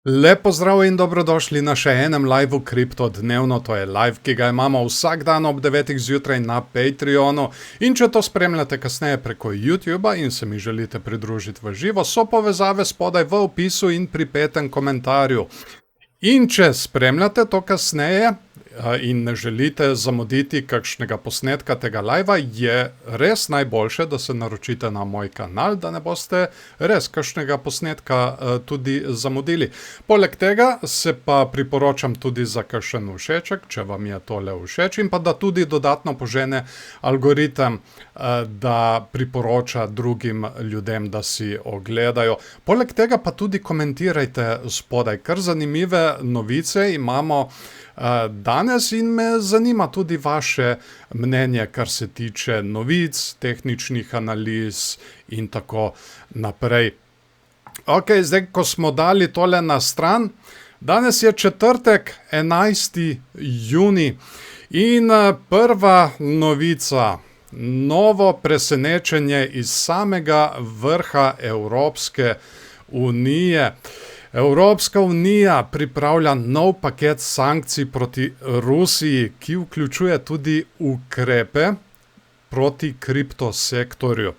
Lepo zdrav in dobrodošli na še enem liveu Kripto dnevno, to je live, ki ga imamo vsak dan ob 9 zjutraj na Patreonu. In če to spremljate kasneje preko YouTuba in se mi želite pridružiti v živo, so povezave spodaj v opisu in pripetem komentarju. In če spremljate to kasneje in ne želite zamuditi kakšnega posnetka tega livea, je res najboljše, da se naročite na moj kanal, da ne boste res kakšnega posnetka tudi zamudili. Poleg tega se pa priporočam tudi za kakšen všeček, če vam je tole všeč, in pa da tudi dodatno požene algoritem, da priporoča drugim ljudem, da si ogledajo. Poleg tega pa tudi komentirajte spodaj, kar zanimive novice imamo danes in me zanima tudi vaše mnenje, kar se tiče novic, tehničnih analiz in tako naprej. Ok, zdaj, ko smo dali tole na stran, danes je četrtek, 11. juni in prva novica, novo presenečenje iz samega vrha Evropske unije. Evropska unija pripravlja nov paket sankcij proti Rusiji, ki vključuje tudi ukrepe proti kriptosektorju.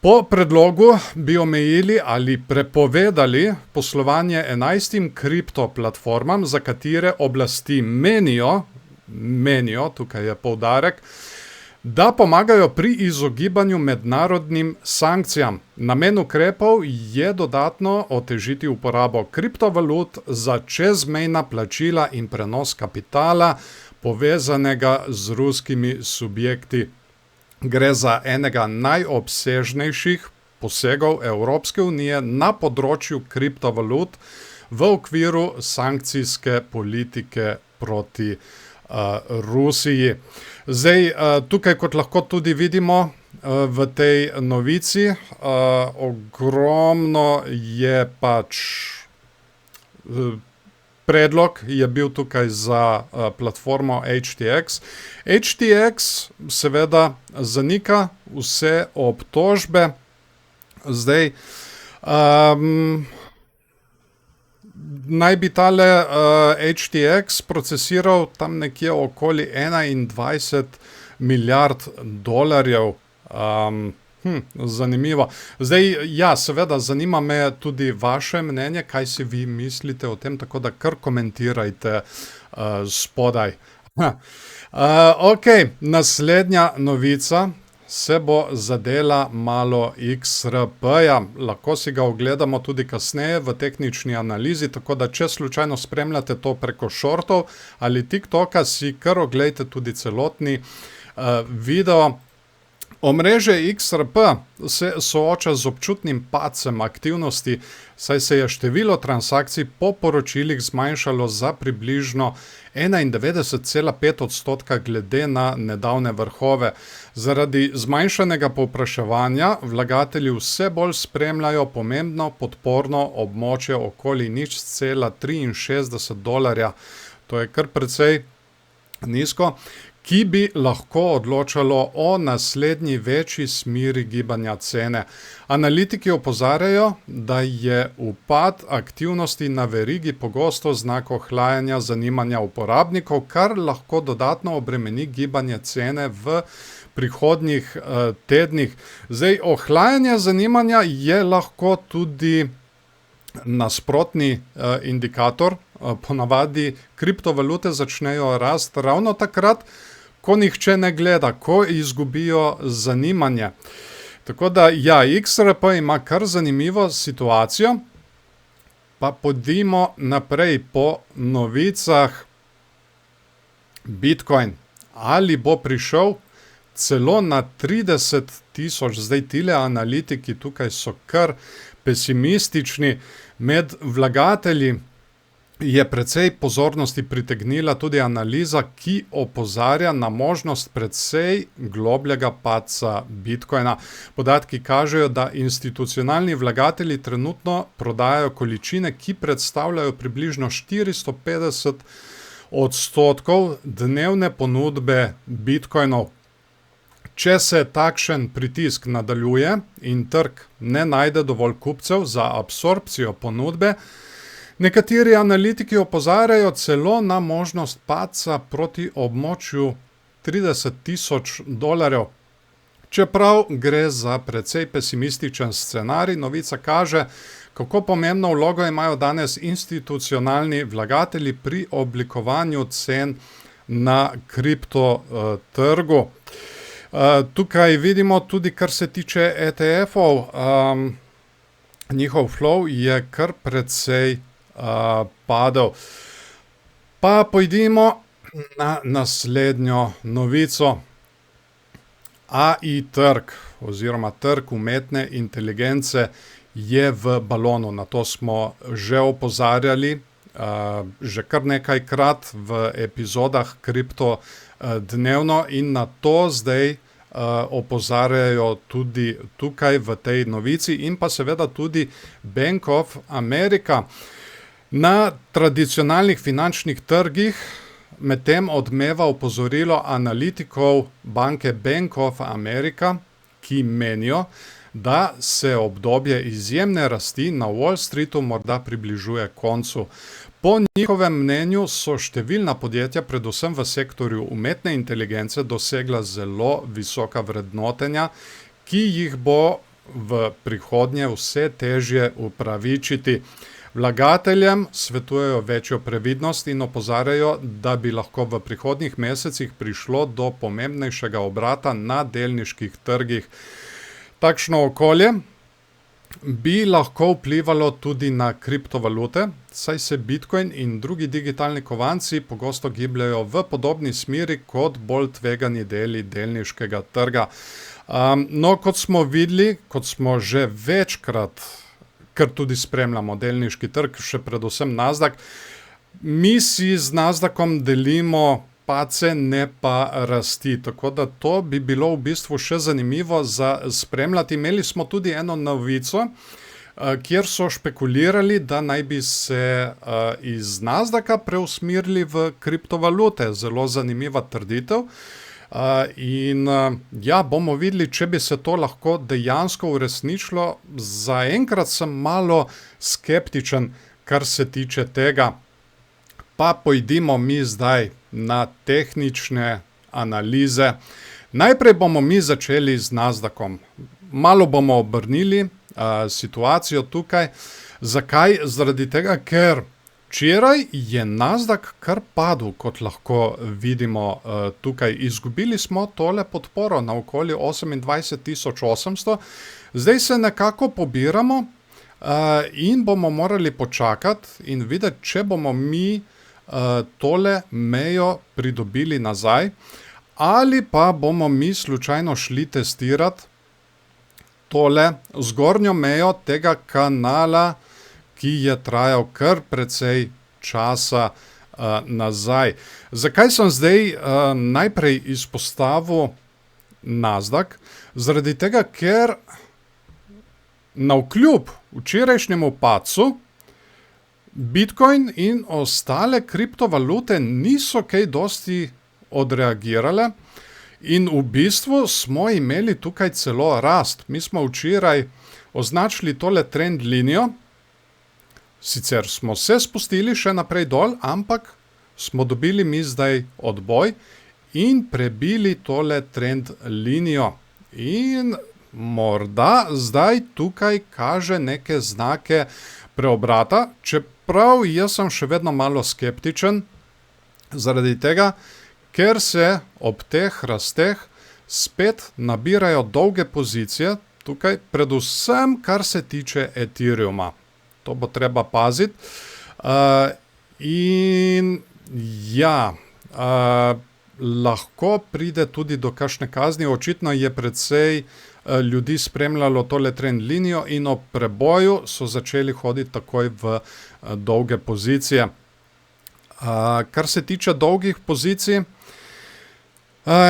Po predlogu bi omejili ali prepovedali poslovanje 11 kriptoplatformam, za katere oblasti menijo, tukaj je poudarek, da pomagajo pri izogibanju mednarodnim sankcijam. Namen ukrepov je dodatno otežiti uporabo kriptovalut za čezmejna plačila in prenos kapitala, povezanega z ruskimi subjekti. Gre za enega najobsežnejših posegov Evropske unije na področju kriptovalut v okviru sankcijske politike proti Rusiji. Zdaj, tukaj, kot lahko tudi vidimo v tej novici, ogromno je pač predlog je bil tukaj za platformo HTX. HTX seveda zanika vse obtožbe. Zdaj, naj bi tale HTX procesiral tam nekje okoli 21 milijard dolarjev. Zanimivo. Zdaj, ja, seveda, zanima me tudi vaše mnenje, kaj si vi mislite o tem, tako da kar komentirajte spodaj. Ok, naslednja novica se bo zadela malo XRP-ja. Lahko si ga ogledamo tudi kasneje v tehnični analizi, tako da če slučajno spremljate to preko shortov ali TikToka, si kar oglejte tudi celotni video. Omrežje XRP se sooča z občutnim padcem aktivnosti, saj se je število transakcij po poročilih zmanjšalo za približno 91,5% glede na nedavne vrhove. Zaradi zmanjšanega povpraševanja vlagatelji vse bolj spremljajo pomembno podporno območje okoli $0,63, to je kar precej nizko, ki bi lahko odločalo o naslednji večji smeri gibanja cene. Analitiki opozarjajo, da je upad aktivnosti na verigi pogosto znak ohlajanja zanimanja uporabnikov, kar lahko dodatno obremeni gibanje cene v prihodnjih tednih. Zdaj, ohlajanje zanimanja je lahko tudi nasprotni indikator. Ponavadi kriptovalute začnejo rasti ravno takrat, ko nihče ne gleda, ko izgubijo zanimanje. Tako da, ja, XRP ima kar zanimivo situacijo, pa pojdimo naprej po novicah. Bitcoin, ali bo prišel celo na 30.000, zdaj tile analitiki tukaj so kar pesimistični. Med vlagatelji je precej pozornosti pritegnila tudi analiza, ki opozarja na možnost precej globljega padca Bitcoina. Podatki kažejo, da institucionalni vlagatelji trenutno prodajajo količine, ki predstavljajo približno 450% dnevne ponudbe Bitcoinov. Če se takšen pritisk nadaljuje in trg ne najde dovolj kupcev za absorpcijo ponudbe, Nekateri analitiki opozarjajo celo na možnost padca proti območju $30,000. Čeprav gre za precej pesimističen scenarij, novica kaže, kako pomembno vlogo imajo danes institucionalni vlagatelji pri oblikovanju cen na kriptotrgu. Tukaj vidimo tudi, kar se tiče ETF-ov, njihov flow je kar precej padel. Pa pojdimo na naslednjo novico. AI trg oziroma trg umetne inteligence je v balonu. Na to smo že opozarjali, že kar nekajkrat v epizodah Kripto dnevno in na to zdaj opozarjajo tudi tukaj v tej novici in pa seveda tudi Bank of America. Na tradicionalnih finančnih trgih medtem odmeva opozorilo analitikov banke Bank of America, ki menijo, da se obdobje izjemne rasti na Wall Streetu morda približuje koncu. Po njihovem mnenju so številna podjetja, predvsem v sektorju umetne inteligence, dosegla zelo visoka vrednotenja, ki jih bo v prihodnje vse težje upravičiti. Vlagateljem svetujejo večjo previdnost in opozarjajo, da bi lahko v prihodnjih mesecih prišlo do pomembnejšega obrata na delniških trgih. Takšno okolje bi lahko vplivalo tudi na kriptovalute, saj se Bitcoin in drugi digitalni kovanci pogosto gibljajo v podobni smeri kot bolj tvegani deli delniškega trga. No, kot smo videli, kot smo že večkrat, ker tudi spremljamo delniški trg, še predvsem Nasdaq, mi si z Nasdaqom delimo padce, ne pa rasti. Tako da to bi bilo v bistvu še zanimivo za spremljati. Imeli smo tudi eno novico, kjer so špekulirali, da naj bi se iz Nasdaqa preusmerili v kriptovalute. Zelo zanimiva trditev. Bomo videli, če bi se to lahko dejansko uresničilo. Zaenkrat sem malo skeptičen, kar se tiče tega. Pa pojdimo mi zdaj na tehnične analize. Najprej bomo mi začeli z Nasdaqom. Malo bomo obrnili situacijo tukaj. Zakaj? Zaradi tega, ker včeraj je Nasdaq kar padel, kot lahko vidimo tukaj. Izgubili smo tole podporo na okoli 28,800. Zdaj se nekako pobiramo in bomo morali počakati in videti, če bomo mi tole mejo pridobili nazaj ali pa bomo mi slučajno šli testirati tole zgornjo mejo tega kanala, ki je trajal kar precej časa nazaj. Zakaj sem zdaj najprej izpostavil Nasdaq? Zaradi tega, ker navkljub včerajšnjemu padcu Bitcoin in ostale kriptovalute niso kaj dosti odreagirale in v bistvu smo imeli tukaj celo rast. Mi smo včeraj označili tole trend linijo, sicer smo se spustili še naprej dol, ampak smo dobili mi zdaj odboj in prebili tole trend linijo. In morda zdaj tukaj kaže neke znake preobrata, čeprav jaz sem še vedno malo skeptičen, zaradi tega, ker se ob teh rasteh spet nabirajo dolge pozicije, tukaj predvsem kar se tiče Ethereuma. To bo treba paziti. Lahko pride tudi do kakšne kazni. Očitno je precej ljudi spremljalo tole trend linijo in ob preboju so začeli hoditi takoj v dolge pozicije. Kar se tiče dolgih pozicij,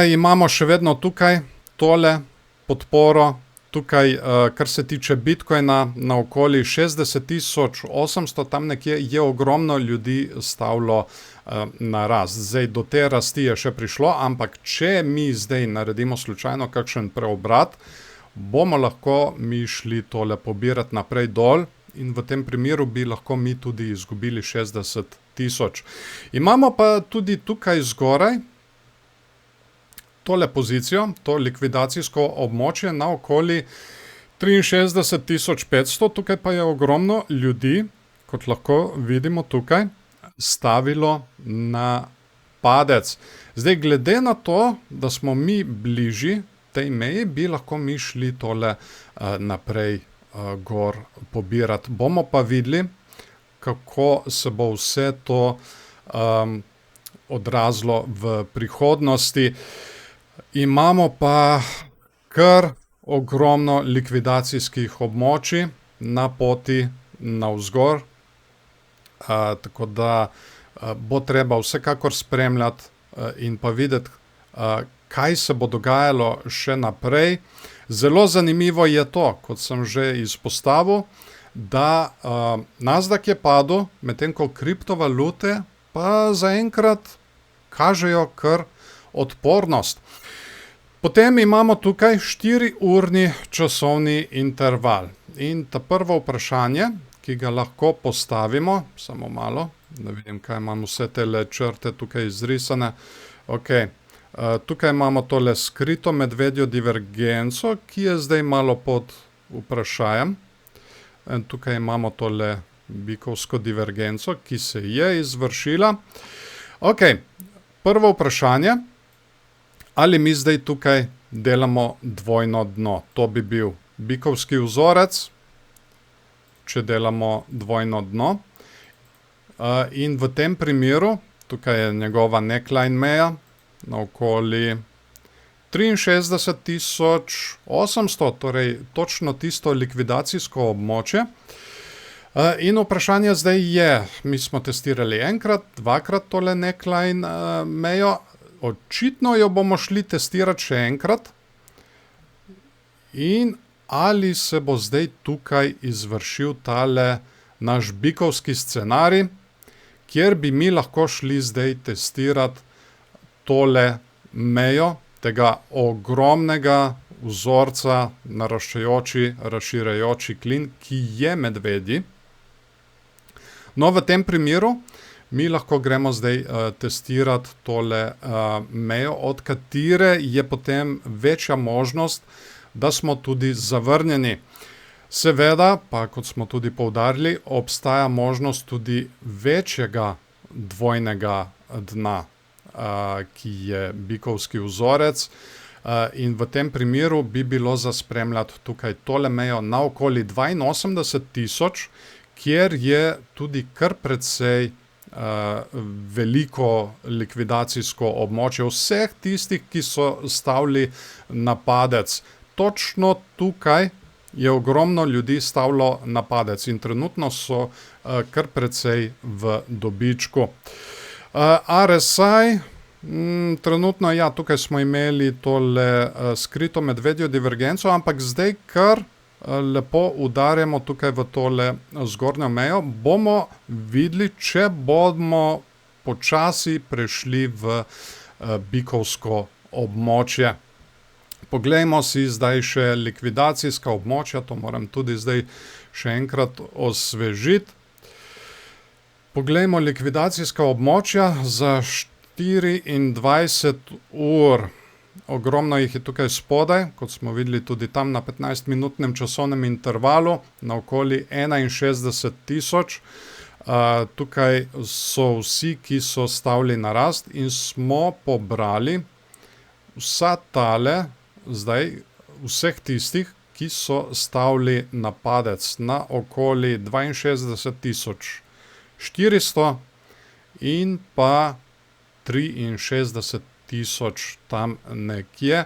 imamo še vedno tukaj tole podporo, tukaj, kar se tiče Bitcoina, na okoli 60,800, tam nekje je ogromno ljudi stavilo na rast. Zdaj, do te rasti je še prišlo, ampak če mi zdaj naredimo slučajno kakšen preobrat, bomo lahko mi šli tole pobirati naprej dol in v tem primeru bi lahko mi tudi izgubili 60 tisoč. Imamo pa tudi tukaj zgoraj tole pozicijo, to likvidacijsko območje na okoli 63.500, tukaj pa je ogromno ljudi, kot lahko vidimo tukaj, stavilo na padec. Zdaj, glede na to, da smo mi bližji tej meji, bi lahko mi šli tole naprej gor pobirati. Bomo pa videli, kako se bo vse to odrazilo v prihodnosti. Imamo pa kar ogromno likvidacijskih območij na poti navzgor, tako da bo treba vsekakor spremljati in pa videti, kaj se bo dogajalo še naprej. Zelo zanimivo je to, kot sem že izpostavil, da Nasdaq je padel, medtem ko kriptovalute pa zaenkrat kažejo kar odpornost. Potem imamo tukaj 4-urni časovni interval. In ta prvo vprašanje, ki ga lahko postavimo, samo malo, da vidim, kaj imam vse tele črte tukaj izrisane. Ok, tukaj imamo tole skrito medvedjo divergenco, ki je zdaj malo pod vprašajem. In tukaj imamo tole bikovsko divergenco, ki se je izvršila. Ok, prvo vprašanje. Ali mi zdaj tukaj delamo dvojno dno? To bi bil bikovski vzorec, če delamo dvojno dno. In v tem primeru, tukaj je njegova neckline meja, na okoli 63.800, torej točno tisto likvidacijsko območje. In vprašanje zdaj je, mi smo testirali enkrat, dvakrat tole neckline mejo, očitno jo bomo šli testirati še enkrat. In ali se bo zdaj tukaj izvršil tale naš bikovski scenarij, kjer bi mi lahko šli zdaj testirati tole mejo, tega ogromnega vzorca naraščajoči, razširjajoči klin, ki je medvedji. No, v tem primeru mi lahko gremo zdaj testirati tole mejo, od katere je potem večja možnost, da smo tudi zavrnjeni. Seveda, pa kot smo tudi poudarili, obstaja možnost tudi večjega dvojnega dna, ki je bikovski vzorec. In v tem primeru bi bilo za spremljati tukaj tole mejo na okoli 82.000, kjer je tudi kar precej veliko likvidacijsko območje vseh tistih, ki so stavili na padec. Točno tukaj je ogromno ljudi stavilo na padec in trenutno so kar precej v dobičku. RSI, trenutno, ja, tukaj smo imeli tole skrito medvedjo divergenco, ampak zdaj kar lepo udarjamo tukaj v tole zgornjo mejo, bomo videli, če bomo počasi prešli v bikovsko območje. Poglejmo si zdaj še likvidacijska območja, to moram tudi zdaj še enkrat osvežiti. Poglejmo likvidacijska območja za 24 ur. Ogromno jih je tukaj spodaj, kot smo videli tudi tam na 15-minutnem časovnem intervalu, na okoli 61.000. Tukaj so vsi, ki so stavili na rast in smo pobrali vsa tale, zdaj vseh tistih, ki so stavili na padec na okoli 62.400 in pa 63.000 tam nekje.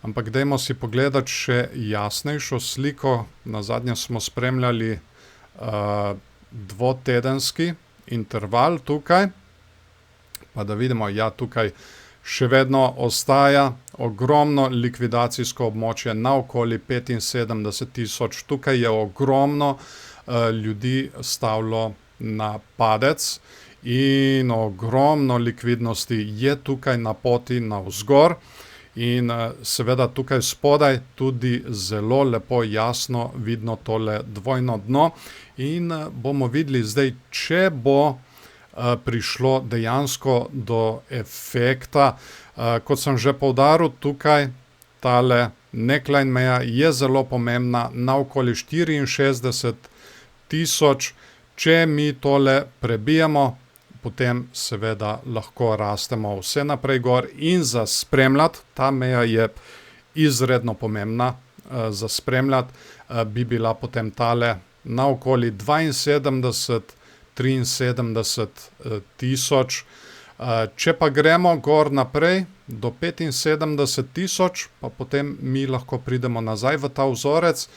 Ampak dajmo si pogledati še jasnejšo sliko. Nazadnje smo spremljali dvotedenski interval tukaj. Pa da vidimo, ja, tukaj še vedno ostaja ogromno likvidacijsko območje na okoli 75.000. Tukaj je ogromno ljudi stavilo na padec in ogromno likvidnosti je tukaj na poti navzgor. In seveda tukaj spodaj tudi zelo lepo jasno vidno tole dvojno dno in bomo videli zdaj, če bo prišlo dejansko do efekta. Kot sem že poudaril, tukaj tale neckline meja je zelo pomembna, na okoli 64 000. Če mi tole prebijemo, potem seveda lahko rastemo vse naprej gor in za spremljati, ta meja je izredno pomembna, za spremljati bi bila potem tale na okoli 72-73 tisoč. Če pa gremo gor naprej do 75 000, pa potem mi lahko pridemo nazaj v ta vzorec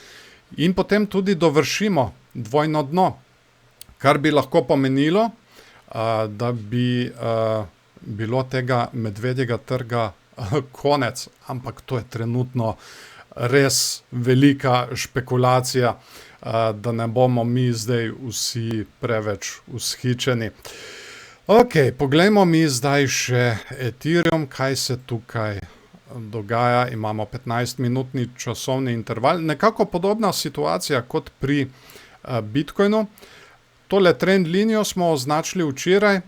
in potem tudi dovršimo dvojno dno, kar bi lahko pomenilo, da bi bilo tega medvedjega trga konec, ampak to je trenutno res velika špekulacija, da ne bomo mi zdaj vsi preveč vzhičeni. Ok, poglejmo mi zdaj še Ethereum, kaj se tukaj dogaja. Imamo 15-minutni časovni interval, nekako podobna situacija kot pri Bitcoinu. Tole trend linijo smo označili včeraj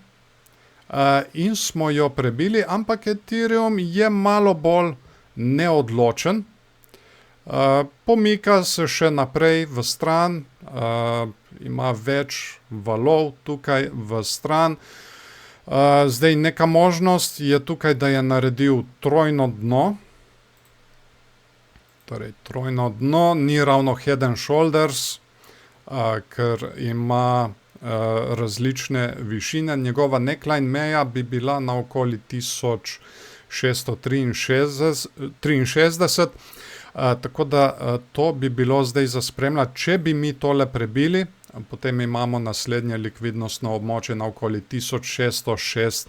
in smo jo prebili, ampak Ethereum je malo bolj neodločen. Pomika se še naprej v stran, ima več valov tukaj v stran. Zdaj neka možnost je tukaj, da je naredil trojno dno. Torej trojno dno, ni ravno head and shoulders, ker ima različne višine. Njegova neckline meja bi bila na okoli 1663, tako da to bi bilo zdaj za spremljati. Če bi mi tole prebili, potem imamo naslednje likvidnostno območje na okoli 1686.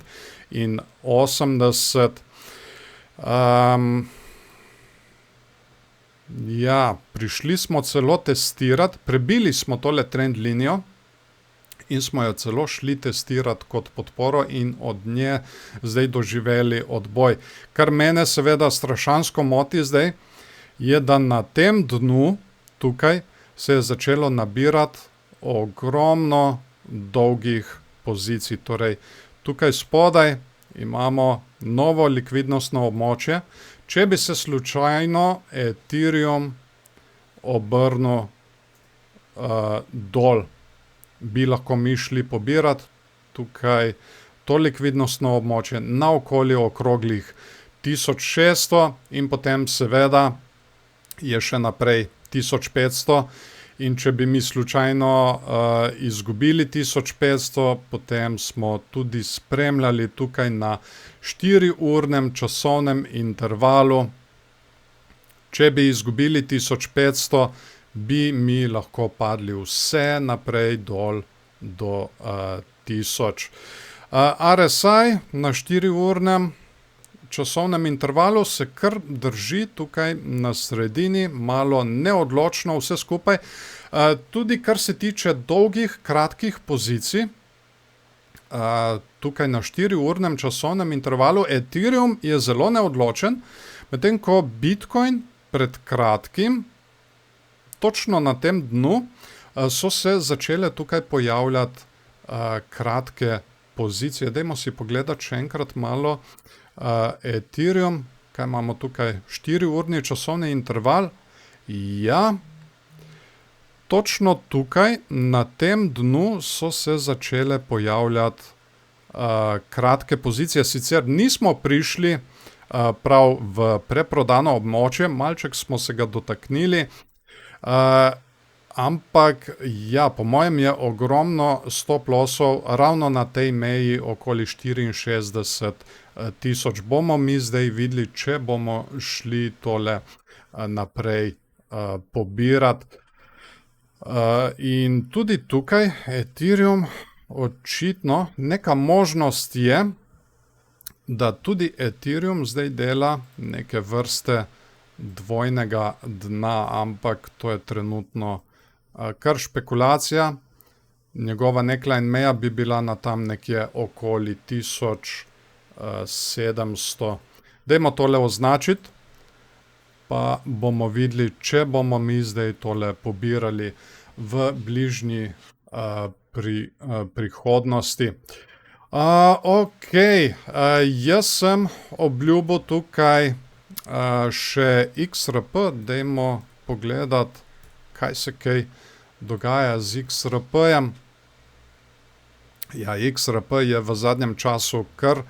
Ja, prišli smo celo testirati, prebili smo tole trend linijo in smo jo celo šli testirati kot podporo in od nje zdaj doživeli odboj. Kar mene seveda strašansko moti zdaj, je, da na tem dnu tukaj se je začelo nabirati ogromno dolgih pozicij. Torej, tukaj spodaj imamo novo likvidnostno območje. Če bi se slučajno Ethereum obrnil dol, bi lahko mi šli pobirati tukaj to likvidnostno območje na okoli okroglih 1600 in potem seveda je še naprej 1500. In če bi mi slučajno izgubili 1500, potem smo tudi spremljali tukaj na 4-urnem časovnem intervalu. Če bi izgubili 1500, bi mi lahko padli vse naprej dol do 1000. RSI na 4-urnem časovnem intervalu se kar drži tukaj na sredini, malo neodločno vse skupaj. Tudi kar se tiče dolgih, kratkih pozicij, tukaj na 4-urnem časovnem intervalu Ethereum je zelo neodločen, medtem ko Bitcoin pred kratkim, točno na tem dnu, so se začele tukaj pojavljati kratke pozicije. Dajmo si pogledati še enkrat malo Ethereum, kaj imamo tukaj, 4-urni časovni interval. Ja, točno tukaj na tem dnu so se začele pojavljati kratke pozicije. Sicer nismo prišli prav v preprodano območje, malček smo se ga dotaknili, ampak ja, po mojem je ogromno stop lossov ravno na tej meji okoli 64 000. Bomo mi zdaj videli, če bomo šli tole naprej pobirati. In tudi tukaj Ethereum očitno neka možnost je, da tudi Ethereum zdaj dela neke vrste dvojnega dna, ampak to je trenutno kar špekulacija. Njegova neckline meja bi bila na tam nekje okoli 1700. Dajmo tole označiti, pa bomo videli, če bomo mi zdaj tole pobirali v bližnji prihodnosti. Ok, jaz sem obljubil tukaj še XRP, dajmo pogledati, kaj se kaj dogaja z XRP-jem. Ja, XRP je v zadnjem času kar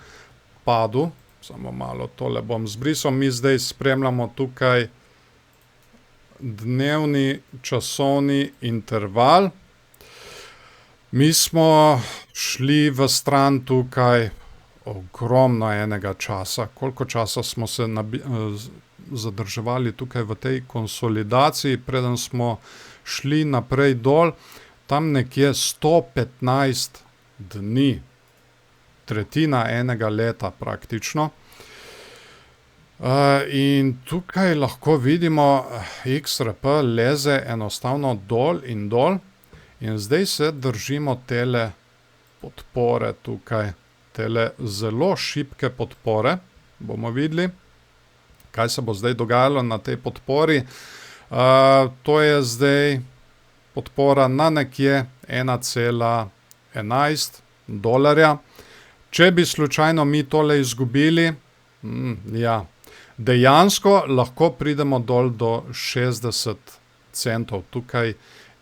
padel, samo malo tole bom zbrisal, mi zdaj spremljamo tukaj dnevni časovni interval. Mi smo šli v stran tukaj ogromno enega časa. Koliko časa smo se zadrževali tukaj v tej konsolidaciji, preden smo šli naprej dol, tam nekje 115 dni, tretjina enega leta praktično. In tukaj lahko vidimo, XRP leze enostavno dol in dol. In zdaj se držimo tele podpore tukaj, tele zelo šibke podpore. Bomo videli, kaj se bo zdaj dogajalo na tej podpori. To je zdaj podpora na nekje 1,11 dolarja. Če bi slučajno mi tole izgubili, ja, dejansko lahko pridemo dol do 60 centov. Tukaj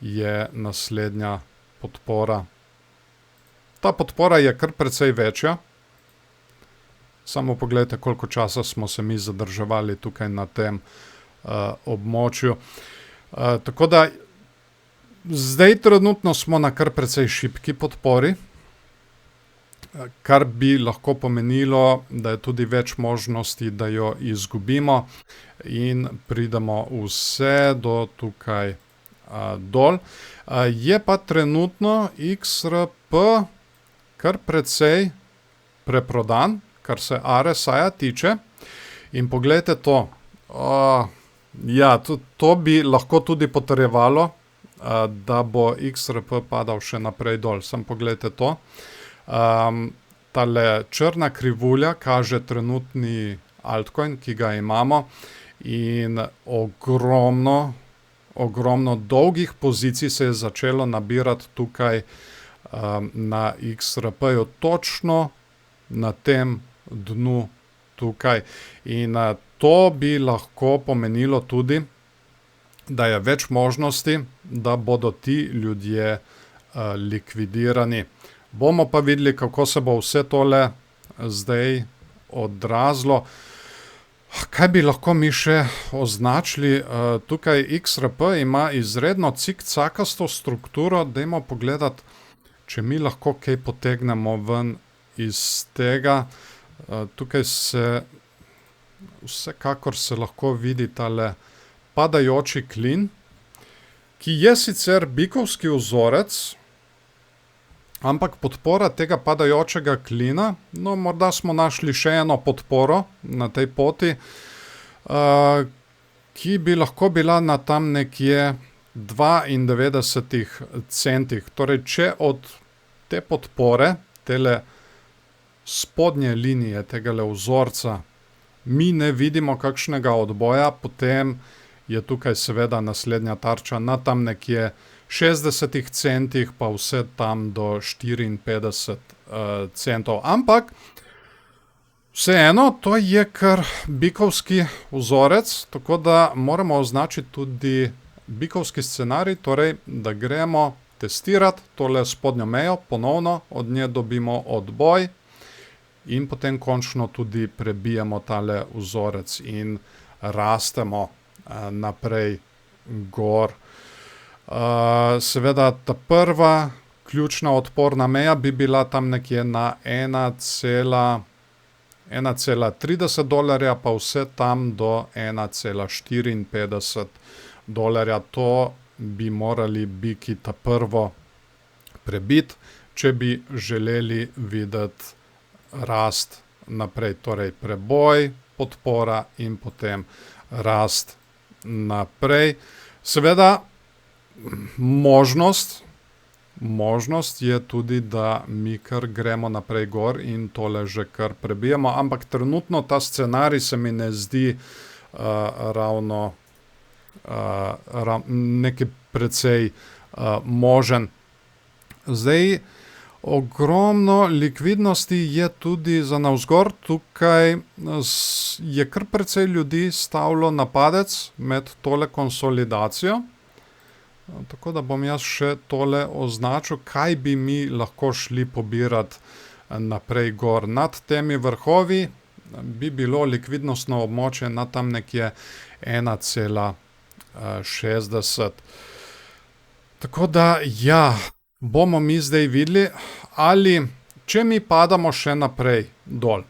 je naslednja podpora. Ta podpora je kar precej večja. Samo pogledajte, koliko časa smo se mi zadrževali tukaj na tem območju. Tako da zdaj trenutno smo na kar precej šibki podpori, kar bi lahko pomenilo, da je tudi več možnosti, da jo izgubimo in pridemo vse do tukaj dol. Je pa trenutno XRP kar precej preprodan, kar se RSI-ja tiče. In pogledajte to. Ja, to bi lahko tudi potrjevalo, da bo XRP padal še naprej dol. Samo pogledajte to. Tale črna krivulja kaže trenutni altcoin, ki ga imamo, in ogromno dolgih pozicij se je začelo nabirati tukaj na XRP-ju, točno na tem dnu tukaj. In to bi lahko pomenilo tudi, da je več možnosti, da bodo ti ljudje likvidirani. Bomo pa videli, kako se bo vse tole zdaj odrazilo. Kaj bi lahko mi še označili? Tukaj XRP ima izredno cikcakasto strukturo. Dajmo pogledati, če mi lahko kaj potegnemo ven iz tega. Tukaj vsekakor se lahko vidi tale padajoči klin, ki je sicer bikovski vzorec, ampak podpora tega padajočega klina, no, morda smo našli še eno podporo na tej poti, ki bi lahko bila na tam nekje 92 centih. Torej, če od te podpore, tele spodnje linije, tegale vzorca, mi ne vidimo kakšnega odboja, potem je tukaj seveda naslednja tarča na tam nekje 60 centih, pa vse tam do 54 centov. Ampak vseeno, to je kar bikovski vzorec, tako da moramo označiti tudi bikovski scenarij, torej, da gremo testirati tole spodnjo mejo, ponovno od nje dobimo odboj in potem končno tudi prebijemo tale vzorec in rastemo naprej gor. Seveda ta prva ključna odporna meja bi bila tam nekje na 1,30 dolarja, pa vse tam do 1,54 dolarja. To bi morali biki ta prvo prebiti, če bi želeli videti rast naprej. Torej preboj, podpora in potem rast naprej. Seveda možnost, možnost je tudi, da mi kar gremo naprej gor in tole že kar prebijemo, ampak trenutno ta scenarij se mi ne zdi ravno nekaj precej možen. Zdaj, ogromno likvidnosti je tudi za navzgor, tukaj je kar precej ljudi stavilo na padec med tole konsolidacijo. Tako da bom jaz še tole označil, kaj bi mi lahko šli pobirati naprej gor. Nad temi vrhovi bi bilo likvidnostno območje na tam nekje 1,60. Tako da, ja, bomo mi zdaj videli, ali, če mi padamo še naprej dol,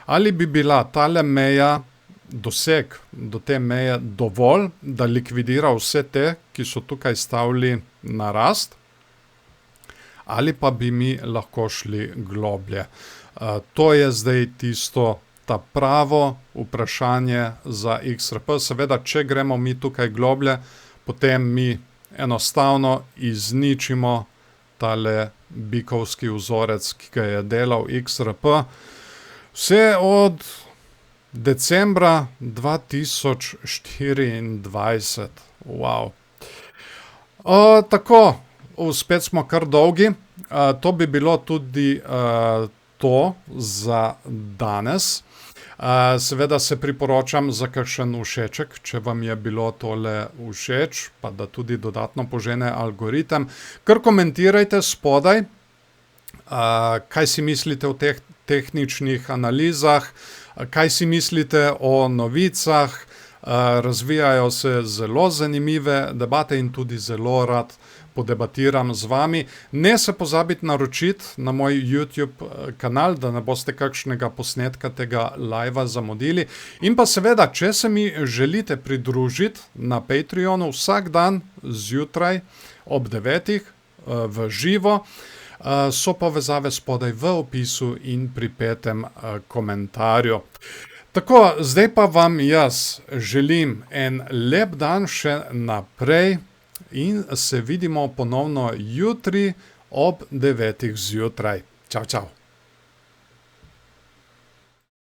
ali bi bila tale meja, doseg do te meje dovolj, da likvidira vse te, ki so tukaj stavili na rast, ali pa bi mi lahko šli globlje. To je zdaj tisto, ta pravo vprašanje za XRP. Seveda, če gremo mi tukaj globlje, potem mi enostavno izničimo tale bikovski vzorec, ki ga je delal XRP. Vse od decembra 2024. Wow. Tako, spet smo kar dolgi. To bi bilo tudi to za danes. Seveda se priporočam za kakšen všeček, če vam je bilo tole všeč, pa da tudi dodatno požene algoritem. Kar komentirajte spodaj, kaj si mislite o teh tehničnih analizah, kaj si mislite o novicah. Razvijajo se zelo zanimive debate in tudi zelo rad podebatiram z vami. Ne se pozabiti naročiti na moj YouTube kanal, da ne boste kakšnega posnetka tega live zamudili. In pa seveda, če se mi želite pridružiti na Patreonu vsak dan zjutraj ob 9 v živo, so povezave spodaj v opisu in pri 5. komentarju. Tako, zdaj pa vam jaz želim en lep dan še naprej in se vidimo ponovno jutri ob 9 zjutraj. Čau, čau.